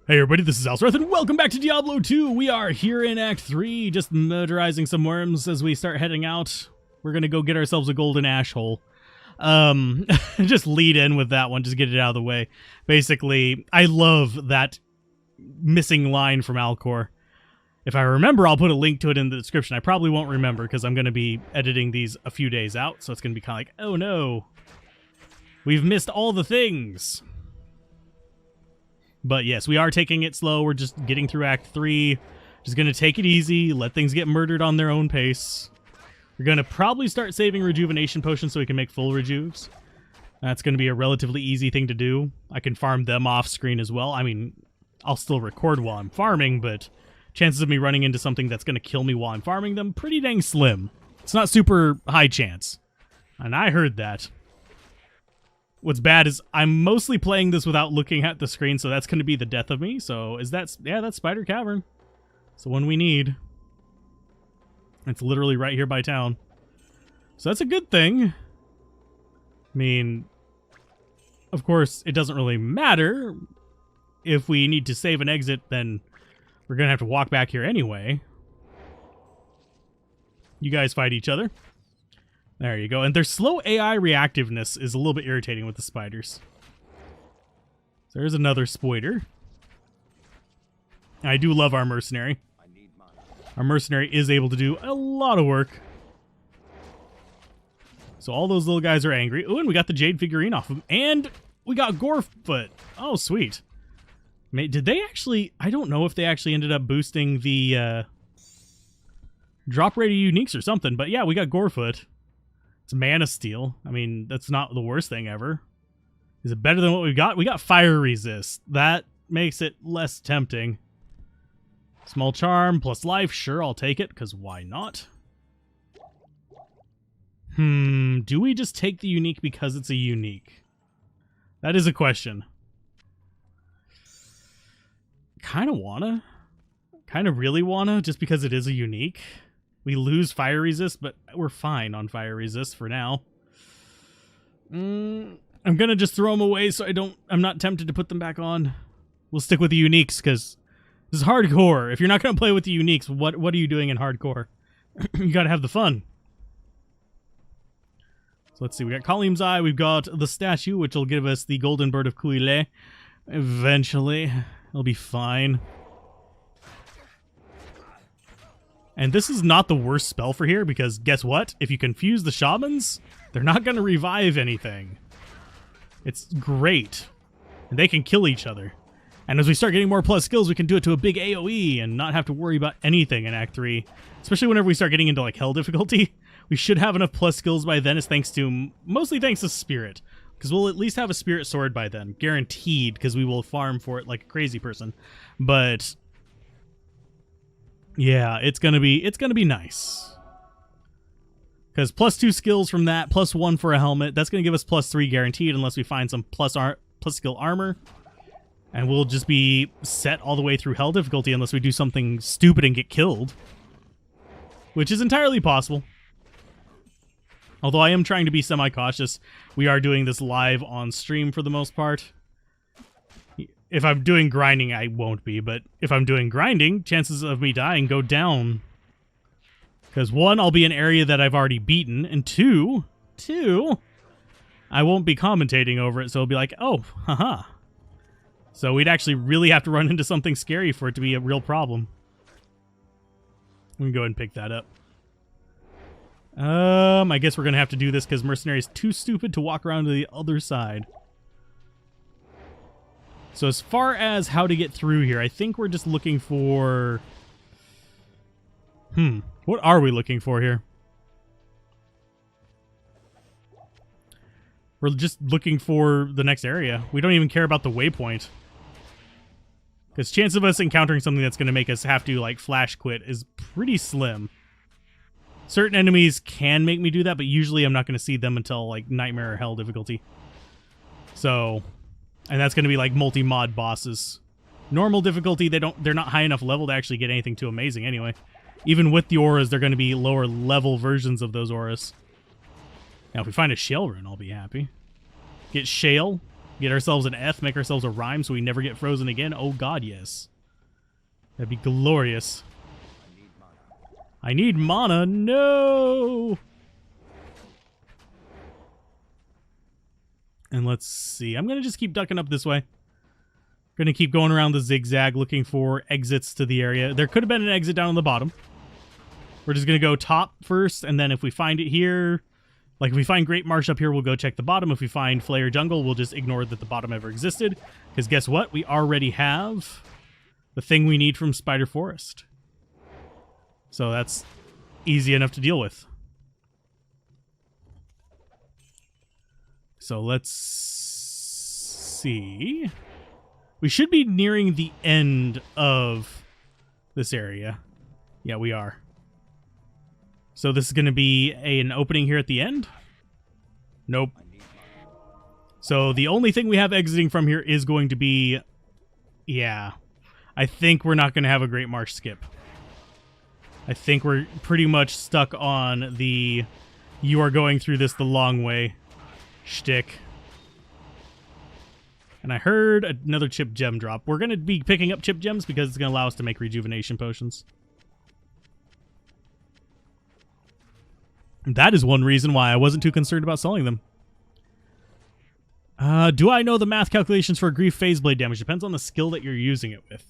Hey everybody, this is Alsworth, and welcome back to Diablo 2. We are here in Act 3, just murderizing some worms as we start heading out. We're gonna go get ourselves a golden ash hole. Just lead in with that one, just get it out of the way. Basically, I love that missing line from Alcor. If I remember, I'll put a link to it in the description. I probably won't remember, because I'm gonna be editing these a few days out, so it's gonna be kind of like, oh no, we've missed all the things. But yes, we are taking it slow. We're just getting through Act 3. Just going to take it easy, let things get murdered on their own pace. We're going to probably start saving rejuvenation potions so we can make full rejuves. That's going to be a relatively easy thing to do. I can farm them off screen as well. I mean, I'll still record while I'm farming, but chances of me running into something that's going to kill me while I'm farming them, pretty dang slim. It's not super high chance. And I heard that. What's bad is I'm mostly playing this without looking at the screen, so that's going to be the death of me. So is that... yeah, that's Spider Cavern. It's the one we need. It's literally right here by town. So that's a good thing. I mean, of course, it doesn't really matter. If we need to save and exit, then we're going to have to walk back here anyway. You guys fight each other. There you go. And their slow AI reactiveness is a little bit irritating with the spiders. So there's another spoiler. I do love our mercenary. Our mercenary is able to do a lot of work. So all those little guys are angry. Oh, and we got the jade figurine off of him. And we got Gorefoot. Oh, sweet. Did they actually... I don't know if they actually ended up boosting the drop rate of uniques or something. But yeah, we got Gorefoot. It's Mana Steel. I mean, that's not the worst thing ever. Is it better than what we got? We got Fire Resist. That makes it less tempting. Small Charm plus Life. Sure, I'll take it, because why not? Do we just take the unique because it's a unique? That is a question. Kind of wanna. Kind of really wanna, just because it is a unique. We lose Fire Resist, but we're fine on Fire Resist for now. I'm gonna just throw them away so I'm not tempted to put them back on. We'll stick with the uniques, because this is hardcore. If you're not gonna play with the uniques, what are you doing in hardcore? You gotta have the fun. So let's see, we got Kalium's Eye, we've got the statue, which will give us the Golden Bird of Kuile. Eventually. It'll be fine. And this is not the worst spell for here, because guess what? If you confuse the shamans, they're not going to revive anything. It's great. And they can kill each other. And as we start getting more plus skills, we can do it to a big AoE and not have to worry about anything in Act 3. Especially whenever we start getting into like hell difficulty. We should have enough plus skills by then, mostly thanks to Spirit. Because we'll at least have a Spirit Sword by then. Guaranteed, because we will farm for it like a crazy person. But... yeah, it's gonna be nice. Because plus 2 skills from that, plus 1 for a helmet, that's gonna give us plus 3 guaranteed unless we find some plus skill armor. And we'll just be set all the way through hell difficulty unless we do something stupid and get killed. Which is entirely possible. Although I am trying to be semi-cautious. We are doing this live on stream for the most part. If I'm doing grinding, I won't be, but if I'm doing grinding, chances of me dying go down. Because 1, I'll be in an area that I've already beaten, and 2, I won't be commentating over it, so it'll be like, oh, haha. So we'd actually really have to run into something scary for it to be a real problem. We can go ahead and pick that up. I guess we're going to have to do this because Mercenary is too stupid to walk around to the other side. So as far as how to get through here, I think we're just looking for... what are we looking for here? We're just looking for the next area. We don't even care about the waypoint. Because chance of us encountering something that's going to make us have to, like, flash quit is pretty slim. Certain enemies can make me do that, but usually I'm not going to see them until, like, Nightmare or Hell difficulty. So... and that's going to be like multi-mod bosses. Normal difficulty, they're not high enough level to actually get anything too amazing anyway. Even with the auras, they're going to be lower level versions of those auras. Now, if we find a shale rune, I'll be happy. Get shale. Get ourselves an F, make ourselves a rhyme so we never get frozen again. Oh god, yes. That'd be glorious. I need mana. No! And let's see. I'm going to just keep ducking up this way. Going to keep going around the zigzag looking for exits to the area. There could have been an exit down on the bottom. We're just going to go top first, and then if we find it here, like if we find Great Marsh up here, we'll go check the bottom. If we find Flayer Jungle, we'll just ignore that the bottom ever existed. Because guess what? We already have the thing we need from Spider Forest. So that's easy enough to deal with. So let's see. We should be nearing the end of this area. Yeah, we are. So this is going to be an opening here at the end? Nope. So the only thing we have exiting from here is going to be... Yeah. I think we're not going to have a Great Marsh skip. I think we're pretty much stuck on the you are going through this the long way shtick. And I heard another chip gem drop. We're going to be picking up chip gems because it's going to allow us to make rejuvenation potions. That is one reason why I wasn't too concerned about selling them. Do I know the math calculations for Grief Phase Blade damage? Depends on the skill that you're using it with.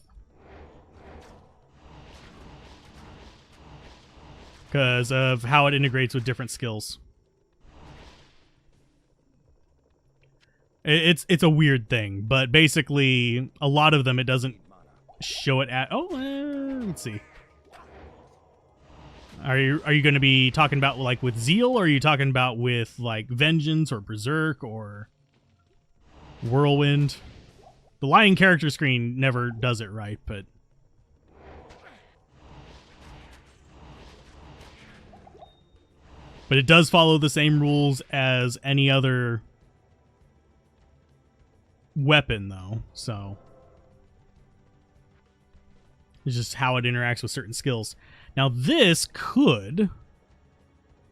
Because of how it integrates with different skills. It's a weird thing, but basically, a lot of them, it doesn't show it at... Oh, let's see. Are you going to be talking about, like, with Zeal, or are you talking about with, like, Vengeance, or Berserk, or Whirlwind? The Lion character screen never does it right, but... But it does follow the same rules as any other weapon, though, so it's just how it interacts with certain skills. Now this could...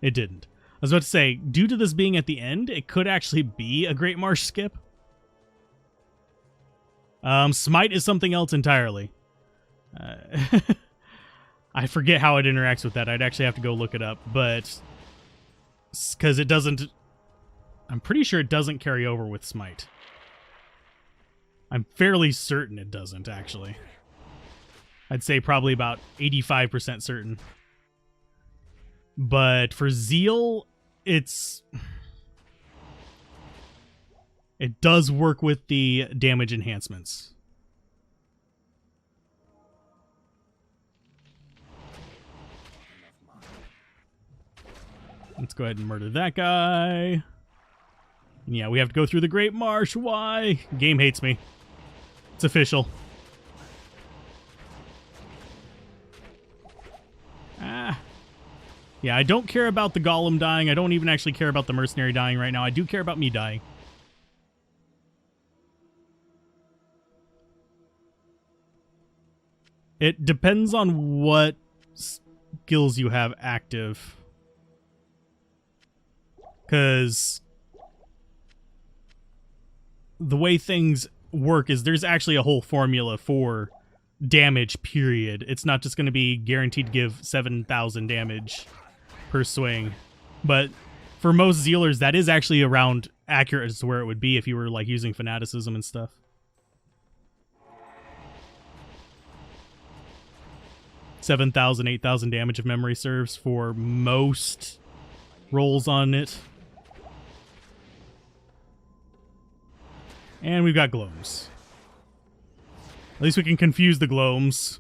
It didn't. I was about to say, due to this being at the end, it could actually be a Great Marsh skip. Smite is something else entirely. I forget how it interacts with that. I'd actually have to go look it up, but... Because it doesn't... I'm pretty sure it doesn't carry over with Smite. I'm fairly certain it doesn't, actually. I'd say probably about 85% certain. But for Zeal, it does work with the damage enhancements. Let's go ahead and murder that guy. Yeah, we have to go through the Great Marsh. Why? Game hates me. It's official. Ah. Yeah, I don't care about the Golem dying. I don't even actually care about the Mercenary dying right now. I do care about me dying. It depends on what skills you have active. Because the way things work is there's actually a whole formula for damage, period. It's not just going to be guaranteed to give 7,000 damage per swing. But for most Zealers, that is actually around accurate as to where it would be if you were like using Fanaticism and stuff. $7,000, $8,000 damage if memory serves for most rolls on it. And we've got Gloams. At least we can confuse the Gloams.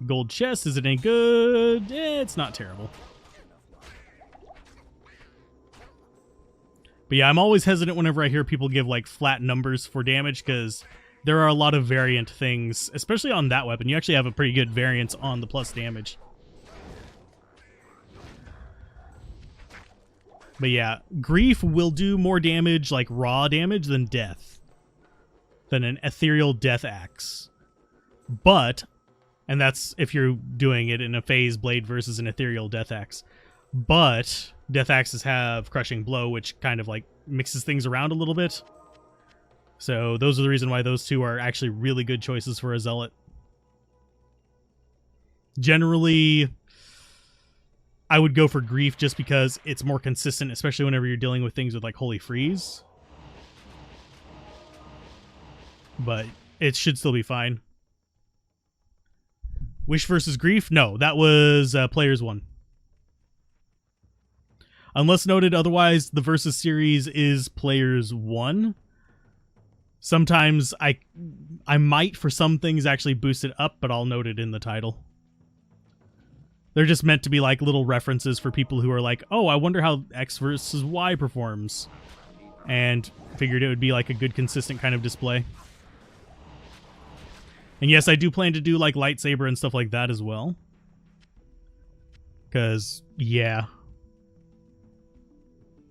Gold chest, is it any good? It's not terrible. But yeah, I'm always hesitant whenever I hear people give like flat numbers for damage, because there are a lot of variant things, especially on that weapon. You actually have a pretty good variance on the plus damage. But yeah, Grief will do more damage, like raw damage, than Death. Than an Ethereal Death Axe. But, and that's if you're doing it in a Phase Blade versus an Ethereal Death Axe. But, Death Axes have Crushing Blow, which kind of like mixes things around a little bit. So those are the reason why those two are actually really good choices for a Zealot. Generally, I would go for Grief just because it's more consistent, especially whenever you're dealing with things with like Holy Freeze. But it should still be fine. Wish versus Grief? No, that was Players 1. Unless noted otherwise, the Versus series is Players 1. Sometimes I might, for some things, actually boost it up, but I'll note it in the title. They're just meant to be like little references for people who are like, oh, I wonder how X versus Y performs. And figured it would be like a good, consistent kind of display. And yes, I do plan to do like lightsaber and stuff like that as well. Because, yeah.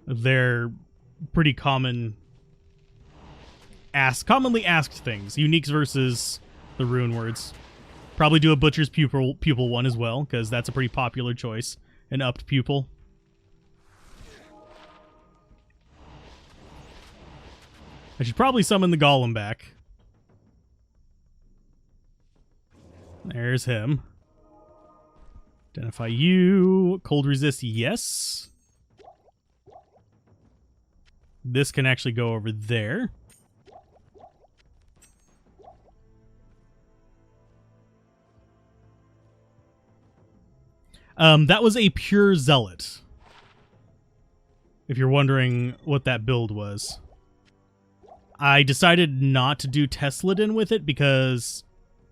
They're pretty commonly asked things. Uniques versus the rune words. Probably do a Butcher's Pupil one as well, because that's a pretty popular choice. An upped pupil. I should probably summon the Golem back. There's him. Identify you. Cold resist, yes. This can actually go over there. That was a pure Zealot. If you're wondering what that build was. I decided not to do Tesladin with it because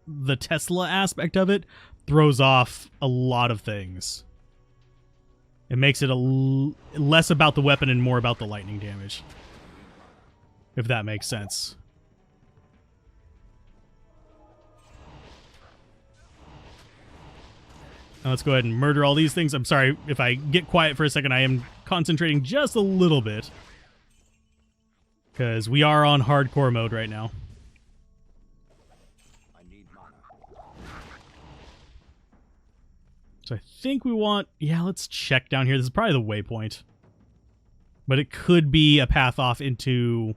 the Tesla aspect of it throws off a lot of things. It makes it less about the weapon and more about the lightning damage. If that makes sense. Now let's go ahead and murder all these things. I'm sorry if I get quiet for a second. I am concentrating just a little bit. Because we are on hardcore mode right now. So I think we want... Yeah, let's check down here. This is probably the waypoint. But it could be a path off into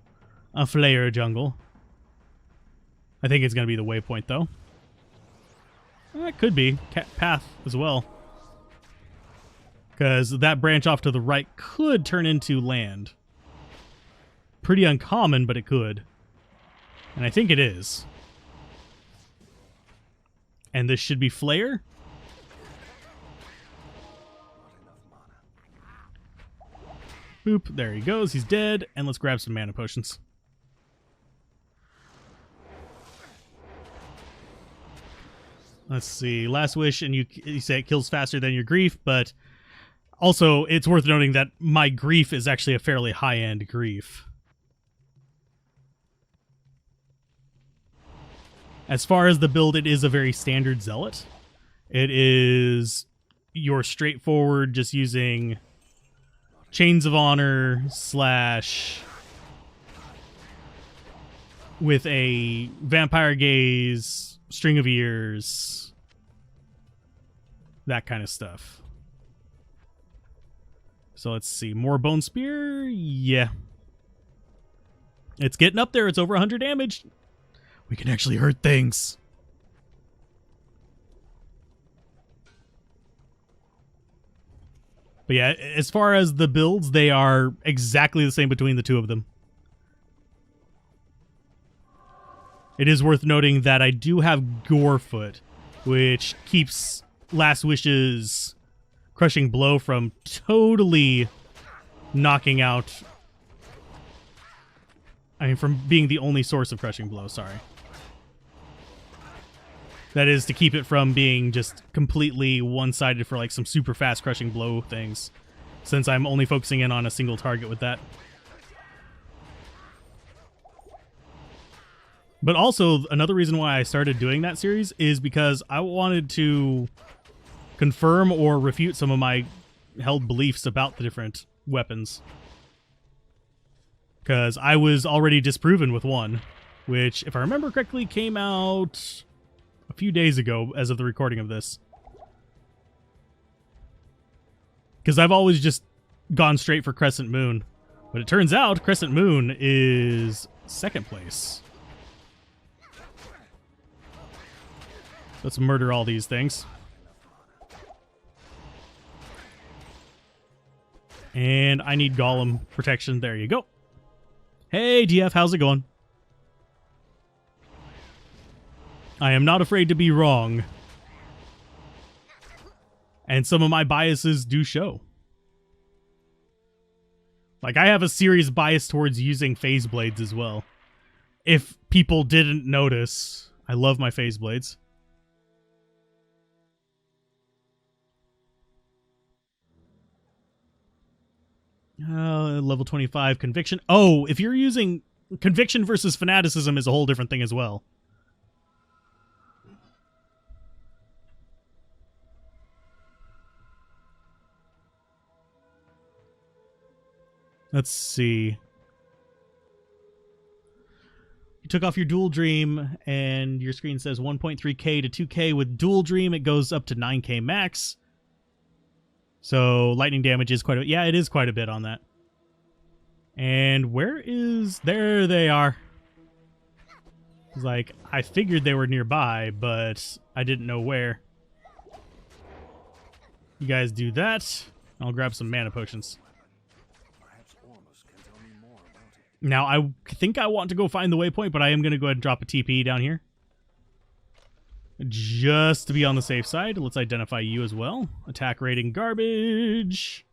a Flayer jungle. I think it's going to be the waypoint, though. It could be. Path as well. Because that branch off to the right could turn into land. Pretty uncommon, but it could. And I think it is. And this should be Flayer. Boop, there he goes. He's dead. And let's grab some mana potions. Let's see. Last Wish, and you say it kills faster than your Grief, but also it's worth noting that my Grief is actually a fairly high-end Grief. As far as the build, it is a very standard Zealot. It is your straightforward, just using Chains of Honor / with a Vampire Gaze, String of Ears, that kind of stuff. So let's see. More Bone Spear? Yeah. It's getting up there. It's over 100 damage. We can actually hurt things. But yeah, as far as the builds, they are exactly the same between the two of them. It is worth noting that I do have Gorefoot, which keeps Last Wish's Crushing Blow from totally knocking out... I mean, from being the only source of Crushing Blow, sorry. That is to keep it from being just completely one-sided for like some super fast Crushing Blow things, since I'm only focusing in on a single target with that. But also, another reason why I started doing that series is because I wanted to confirm or refute some of my held beliefs about the different weapons. Because I was already disproven with one, which, if I remember correctly, came out a few days ago as of the recording of this. Because I've always just gone straight for Crescent Moon. But it turns out Crescent Moon is second place. Let's murder all these things. And I need Golem protection. There you go. Hey, DF, how's it going? I am not afraid to be wrong. And some of my biases do show. Like, I have a serious bias towards using phase blades as well. If people didn't notice, I love my phase blades. Level 25 conviction. Oh, if you're using conviction versus fanaticism is a whole different thing as well. Let's see. You took off your Dual Dream, and your screen says 1.3k to 2k. With Dual Dream, it goes up to 9k max. So lightning damage is quite a... Yeah, it is quite a bit on that. And where is... There they are. It's like, I figured they were nearby, but I didn't know where. You guys do that. I'll grab some mana potions. Now, I think I want to go find the waypoint, but I am going to go ahead and drop a TP down here. Just to be on the safe side, let's identify you as well. Attack rating garbage.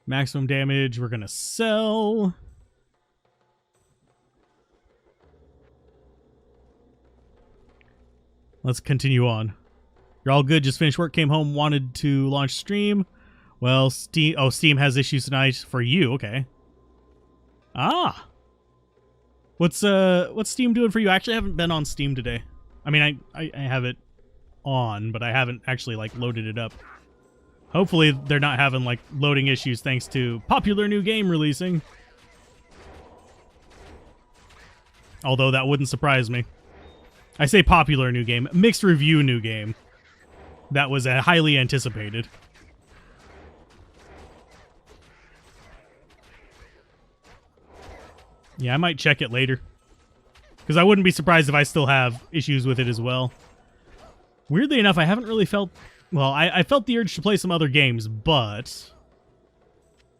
Maximum damage, we're going to sell. Let's continue on. You're all good, just finished work, came home, wanted to launch stream. Well, Steam... Oh, Steam has issues tonight for you, okay. Ah! What's Steam doing for you? I actually haven't been on Steam today. I mean, I have it on, but I haven't actually, like, loaded it up. Hopefully they're not having, like, loading issues thanks to popular new game releasing. Although that wouldn't surprise me. I say popular new game. Mixed review new game. That was highly anticipated. Yeah, I might check it later. Because I wouldn't be surprised if I still have issues with it as well. Weirdly enough, I haven't really felt... Well, I felt the urge to play some other games, but...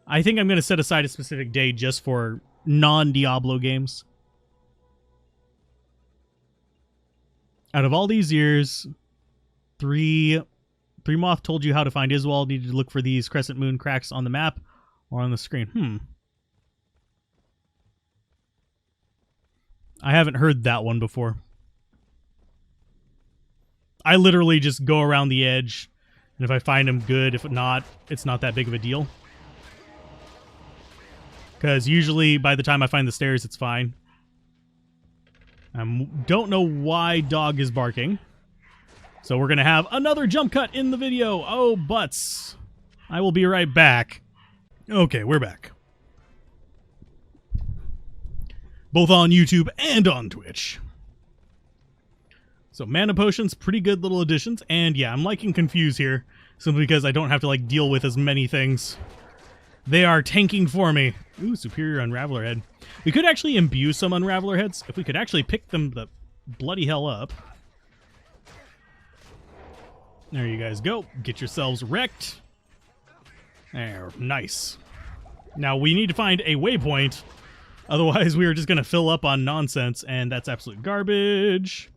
I think I'm going to set aside a specific day just for non-Diablo games. Out of all these years, Three Moth told you how to find Iswald. Needed to look for these crescent moon cracks on the map or on the screen. I haven't heard that one before. I literally just go around the edge, and if I find them, good. If not, it's not that big of a deal. Because usually, by the time I find the stairs, it's fine. I don't know why dog is barking. So we're going to have another jump cut in the video. Oh, butts. I will be right back. Okay, we're back. Both on YouTube and on Twitch. So mana potions, pretty good little additions. And yeah, I'm liking Confuse here, simply because I don't have to like deal with as many things. They are tanking for me. Ooh, superior Unraveler head. We could actually imbue some Unraveler heads if we could actually pick them the bloody hell up. There you guys go. Get yourselves wrecked. There, nice. Now we need to find a waypoint. Otherwise, we are just going to fill up on nonsense, and that's absolute garbage.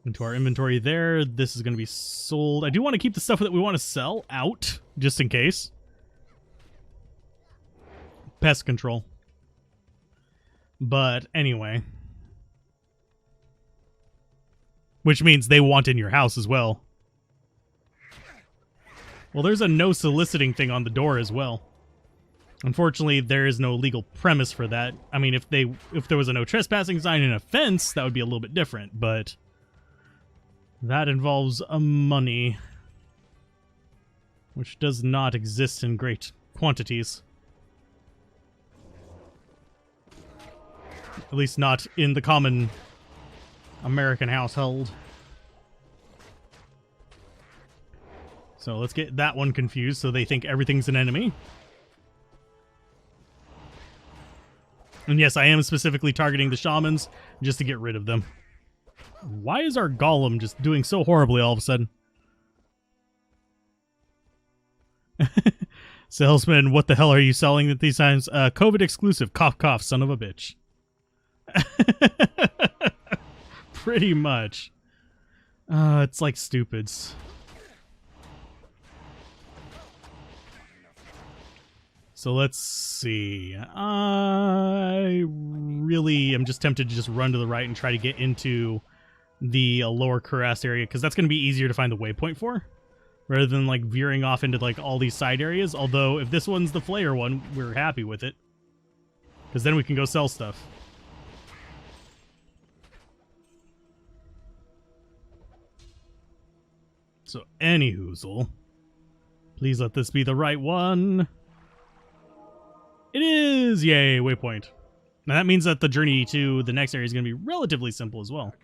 Into our inventory there. This is going to be sold. I do want to keep the stuff that we want to sell out, just in case. Pest control. But anyway. Which means they want in your house as well. Well, there's a no soliciting thing on the door as well. Unfortunately, there is no legal premise for that. I mean, if there was a no trespassing sign and a fence, that would be a little bit different, but that involves money, which does not exist in great quantities. At least not in the common American household. So let's get that one confused so they think everything's an enemy. And yes, I am specifically targeting the shamans just to get rid of them. Why is our golem just doing so horribly all of a sudden? Salesman, what the hell are you selling at these times? COVID exclusive. Cough, cough, son of a bitch. Pretty much. It's like stupids. So let's see. I really am just tempted to just run to the right and try to get into the lower Kurast area, because that's going to be easier to find the waypoint for, rather than like veering off into like all these side areas. Although if this one's the Flayer one, we're happy with it, because then we can go sell stuff. So anyhoozle, please let this be the right one. It is! Yay, waypoint. Now that means that the journey to the next area is going to be relatively simple as well.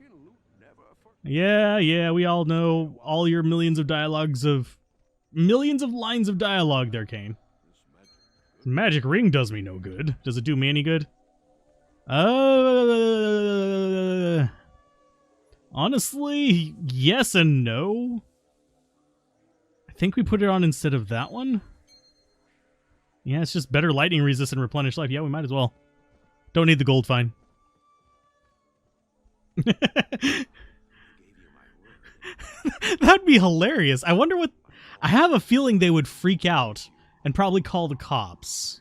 Yeah, we all know all your millions of lines of dialogue there, Kane. Magic ring does me no good. Does it do me any good? Honestly, yes and no. I think we put it on instead of that one. Yeah, it's just better lightning resist and replenish life. Yeah, we might as well. Don't need the gold fine. That'd be hilarious. I wonder what... I have a feeling they would freak out and probably call the cops.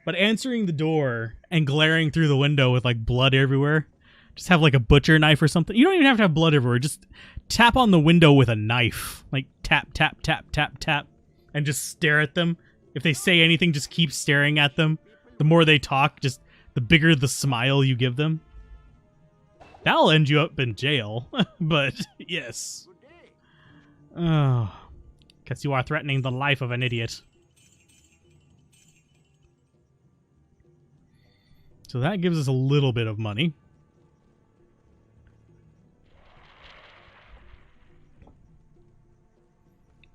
But answering the door and glaring through the window with like blood everywhere, just have like a butcher knife or something. You don't even have to have blood everywhere. Just tap on the window with a knife. Like tap, tap, tap, tap, tap. And just stare at them. If they say anything, just keep staring at them. The more they talk, just the bigger the smile you give them. That'll end you up in jail. But, yes. Oh. Guess you are threatening the life of an idiot. So that gives us a little bit of money.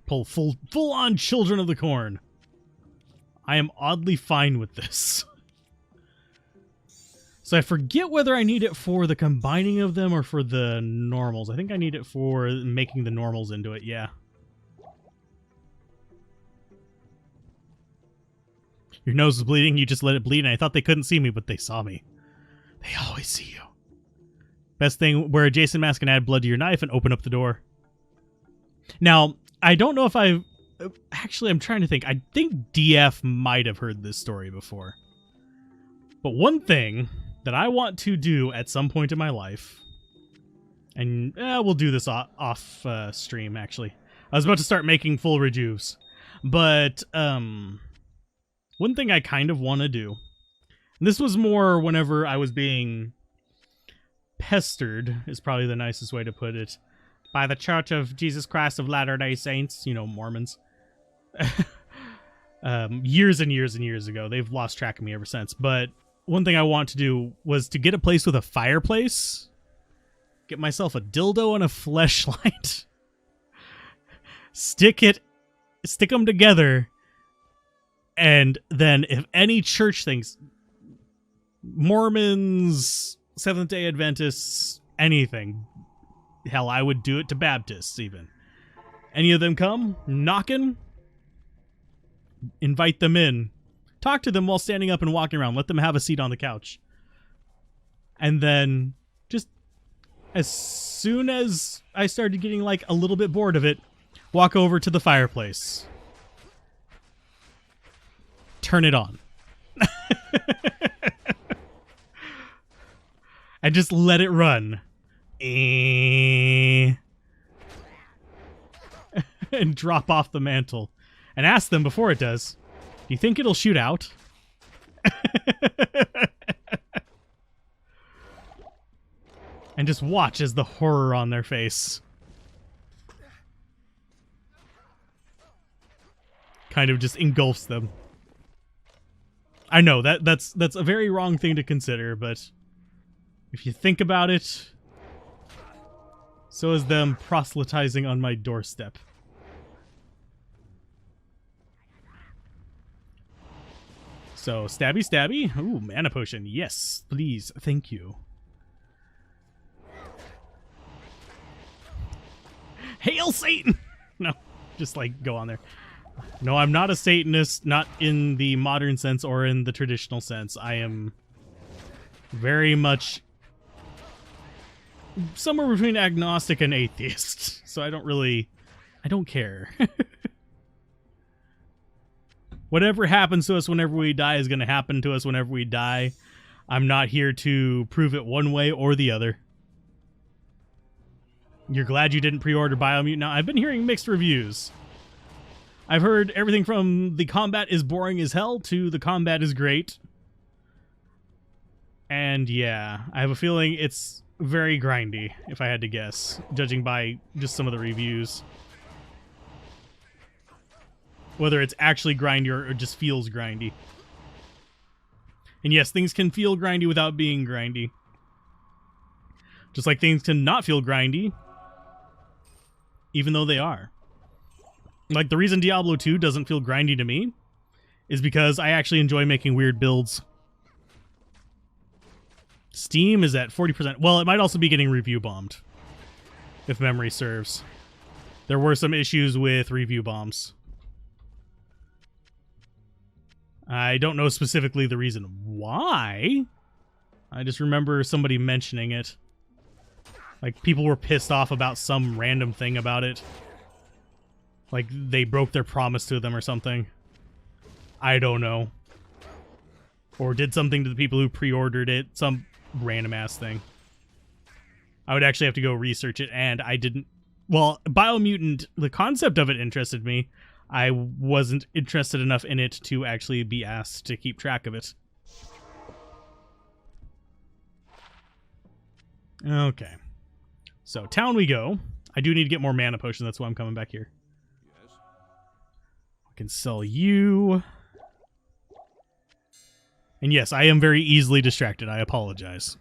Pull full-on Children of the Corn. I am oddly fine with this. So I forget whether I need it for the combining of them or for the normals. I think I need it for making the normals into it, yeah. Your nose is bleeding, you just let it bleed, and I thought they couldn't see me, but they saw me. They always see you. Best thing, wear a Jason mask and add blood to your knife and open up the door. Now, I don't know if I've... Actually, I'm trying to think. I think DF might have heard this story before. But one thing that I want to do at some point in my life, and we'll do this off stream, actually. I was about to start making full rejuves. But one thing I kind of want to do, and this was more whenever I was being pestered, is probably the nicest way to put it, by the Church of Jesus Christ of Latter-day Saints, you know, Mormons. Years and years and years ago. They've lost track of me ever since. But one thing I want to do was to get a place with a fireplace, get myself a dildo and a fleshlight, stick them together, and then if any church thinks, Mormons, Seventh-day Adventists, anything, hell, I would do it to Baptists even. Any of them come knocking, invite them in. Talk to them while standing up and walking around. Let them have a seat on the couch. And then, just as soon as I started getting like a little bit bored of it, walk over to the fireplace. Turn it on. And just let it run. And drop off the mantle. And ask them before it does, do you think it'll shoot out? And just watch as the horror on their face kind of just engulfs them. I know that's a very wrong thing to consider, but if you think about it, so is them proselytizing on my doorstep. So, stabby, stabby. Ooh, mana potion. Yes, please. Thank you. Hail Satan! No, just like go on there. No, I'm not a Satanist, not in the modern sense or in the traditional sense. I am very much somewhere between agnostic and atheist. So I don't care. Whatever happens to us whenever we die is going to happen to us whenever we die. I'm not here to prove it one way or the other. You're glad you didn't pre-order Biomutant? Now, I've been hearing mixed reviews. I've heard everything from the combat is boring as hell to the combat is great. And yeah, I have a feeling it's very grindy, if I had to guess, judging by just some of the reviews. Whether it's actually grindy or just feels grindy. And yes, things can feel grindy without being grindy. Just like things can not feel grindy, even though they are. Like, the reason Diablo 2 doesn't feel grindy to me is because I actually enjoy making weird builds. Steam is at 40%. Well, it might also be getting review bombed, if memory serves. There were some issues with review bombs. I don't know specifically the reason why. I just remember somebody mentioning it. Like, people were pissed off about some random thing about it. Like, they broke their promise to them or something. I don't know. Or did something to the people who pre-ordered it. Some random-ass thing. I would actually have to go research it, and I didn't... Well, Biomutant, the concept of it interested me. I wasn't interested enough in it to actually be asked to keep track of it. Okay. So, town we go. I do need to get more mana potions, that's why I'm coming back here. Yes. I can sell you. And yes, I am very easily distracted. I apologize.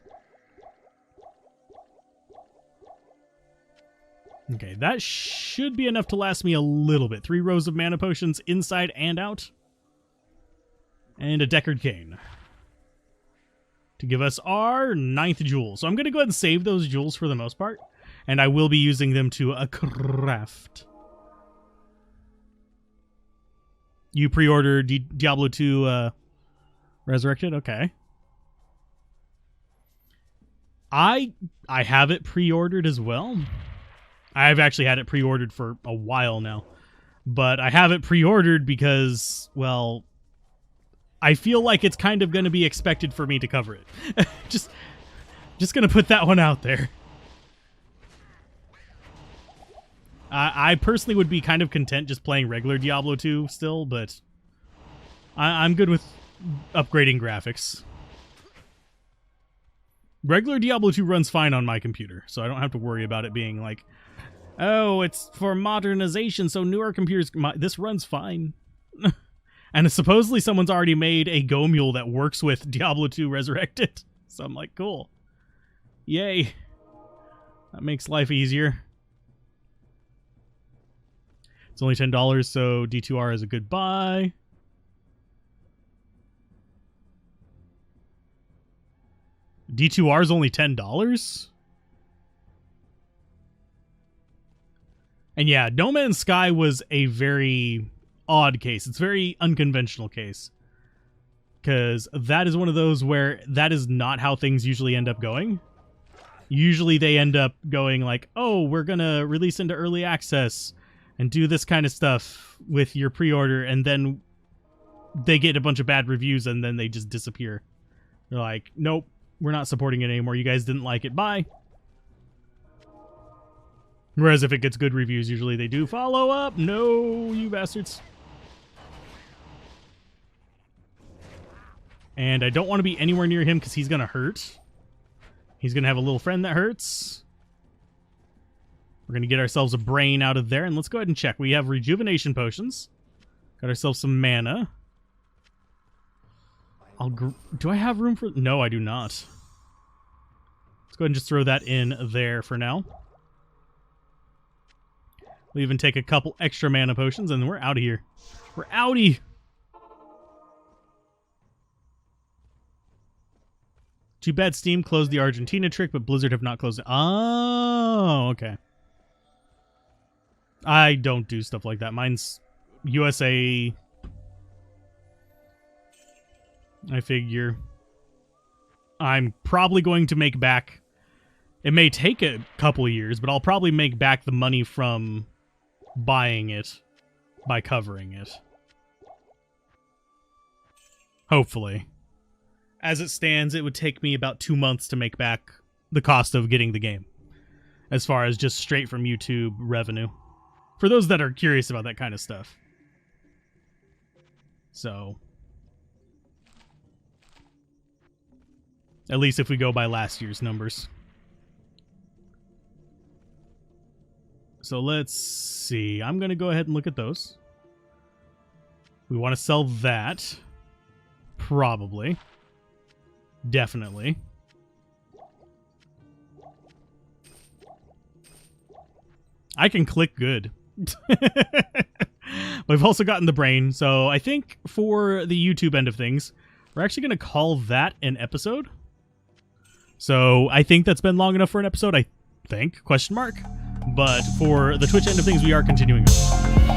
Okay, that should be enough to last me a little bit. 3 rows of mana potions inside and out. And a Deckard Cane. To give us our 9th jewel. So I'm going to go ahead and save those jewels for the most part. And I will be using them to craft. You pre-ordered Diablo 2 Resurrected? Okay. I have it pre-ordered as well. I've actually had it pre-ordered for a while now. But I have it pre-ordered because, well, I feel like it's kind of going to be expected for me to cover it. just going to put that one out there. I personally would be kind of content just playing regular Diablo 2 still, but I'm good with upgrading graphics. Regular Diablo 2 runs fine on my computer, so I don't have to worry about it being like, oh, it's for modernization, so newer computers... This runs fine. And supposedly someone's already made a Go Mule that works with Diablo 2 Resurrected. So I'm like, cool. Yay. That makes life easier. It's only $10, so D2R is a good buy. D2R is only $10? And yeah, No Man's Sky was a very odd case. It's a very unconventional case. Because that is one of those where that is not how things usually end up going. Usually they end up going like, oh, we're going to release into early access and do this kind of stuff with your pre-order, and then they get a bunch of bad reviews and then they just disappear. They're like, nope, we're not supporting it anymore. You guys didn't like it. Bye. Whereas if it gets good reviews, usually they do follow up. No, you bastards. And I don't want to be anywhere near him because he's going to hurt. He's going to have a little friend that hurts. We're going to get ourselves a brain out of there. And let's go ahead and check. We have rejuvenation potions. Got ourselves some mana. Do I have room for... No, I do not. Let's go ahead and just throw that in there for now. We'll even take a couple extra mana potions, and then we're out of here. We're outie! Too bad Steam closed the Argentina trick, but Blizzard have not closed it. Oh, okay. I don't do stuff like that. Mine's USA. I figure I'm probably going to make back. It may take a couple of years, but I'll probably make back the money from buying it by covering it. Hopefully. As it stands, it would take me about 2 months to make back the cost of getting the game, as far as just straight from YouTube revenue. For those that are curious about that kind of stuff. So, at least if we go by last year's numbers. So let's see. I'm going to go ahead and look at those. We want to sell that. Probably. Definitely. I can click good. We've also gotten the brain, so I think for the YouTube end of things, we're actually going to call that an episode. So I think that's been long enough for an episode, I think, question mark. But for the Twitch end of things, we are continuing on.